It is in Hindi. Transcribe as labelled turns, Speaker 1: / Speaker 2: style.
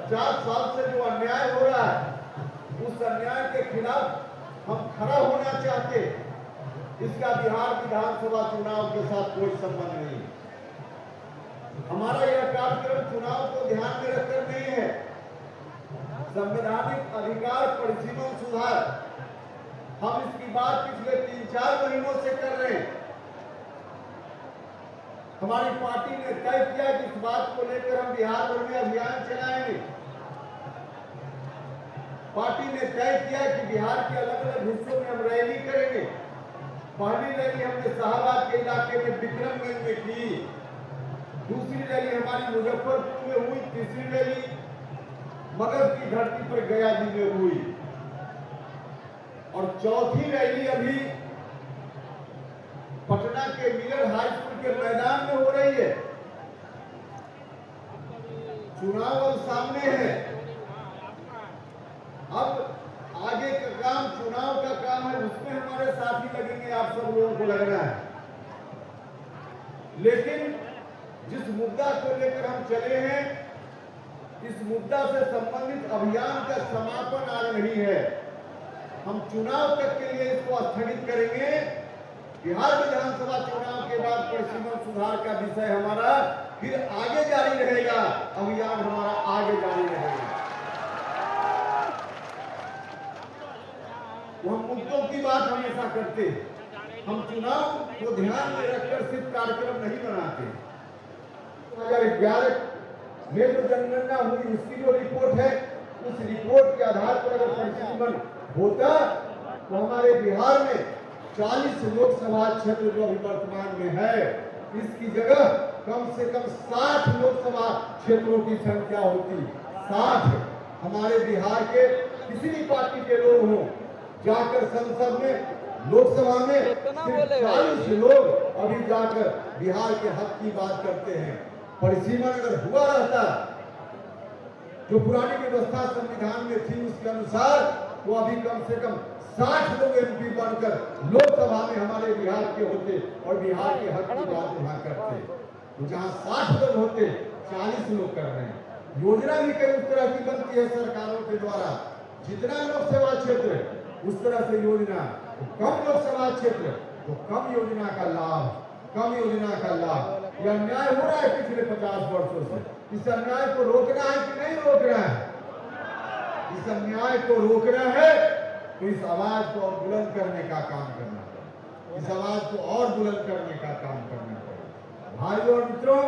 Speaker 1: 50 साल से जो अन्याय हो रहा है, उस अन्याय के खिलाफ हम खड़ा होना चाहते। इसका बिहार विधानसभा चुनाव के साथ कोई संबंध नहीं। हमारा यह कार्यक्रम चुनाव को ध्यान में रखकर नहीं है। संवैधानिक अधिकार परिसीमन सुधार, हम इसकी बात पिछले 3-4 महीनों से कर रहे हैं। हमारी पार्टी ने तय किया कि इस बात को लेकर हम बिहार भर में अभियान चलाएंगे। पार्टी ने तय किया कि बिहार के अलग अलग हिस्सों में हम रैली करेंगे। पहली रैली हमने शाहबाद के इलाके में विक्रमगंज में की, दूसरी रैली हमारी मुजफ्फरपुर में हुई, तीसरी रैली मगध की धरती पर गया जी में हुई और चौथी रैली अभी पटना के मिलर हाई स्कूल के मैदान में हो रही है। चुनाव अब सामने है। अब आगे का काम चुनाव का काम है, उसमें हमारे साथी लगेंगे, आप सब लोगों को लग रहा है। लेकिन जिस मुद्दा को लेकर हम चले हैं, इस मुद्दा से संबंधित अभियान का समापन आज नहीं है। हम चुनाव तक के लिए इसको स्थगित करेंगे। बिहार विधानसभा चुनाव के बाद परिसीमन सुधार का विषय हमारा फिर आगे जारी रहेगा, अभियान हमारा आगे जारी रहेगा। हम मुद्दों की बात हमेशा करते हैं, हम चुनाव को ध्यान में रखकर सिर्फ कार्यक्रम नहीं बनाते। 2011 में जो जनगणना हुई, उसकी जो रिपोर्ट है, उस रिपोर्ट के आधार पर अगर परिसीमन होता तो हमारे बिहार में 40 लोकसभा क्षेत्र जो अभी वर्तमान में है, इसकी जगह कम से कम 60 लोकसभा क्षेत्रों की संख्या होती। 60 हमारे बिहार के किसी भी पार्टी के लोग हों, जाकर संसद में लोकसभा में सिर्फ 40 लोग अभी जाकर बिहार के हक की बात करते हैं। परिसीमन अगर हुआ रहता, जो पुरानी व्यवस्था संविधान में थी उसके अनुसार, तो अभी कम से कम 60 लोग एमपी बनकर लोकसभा में हमारे बिहार के होते और बिहार के हक की बात वहां करते। तो जहां 60 लोग होते, 40 लोग कर रहे हैं। योजना भी कई उस तरह की बनती है सरकारों के द्वारा, जितना लोकसभा क्षेत्र उस तरह से योजना, तो कम लोकसभा क्षेत्र तो कम योजना का लाभ, कम योजना का लाभ। यह अन्याय हो रहा है पिछले 50 वर्षों से। इस अन्याय को रोकना है कि नहीं रोकना है? इस अन्याय को रोकना है तो इस आवाज को और बुलंद करने का काम करना पड़ेगा। इस आवाज को और बुलंद करने का काम करना पड़ेगा। भाइयों और मित्रों,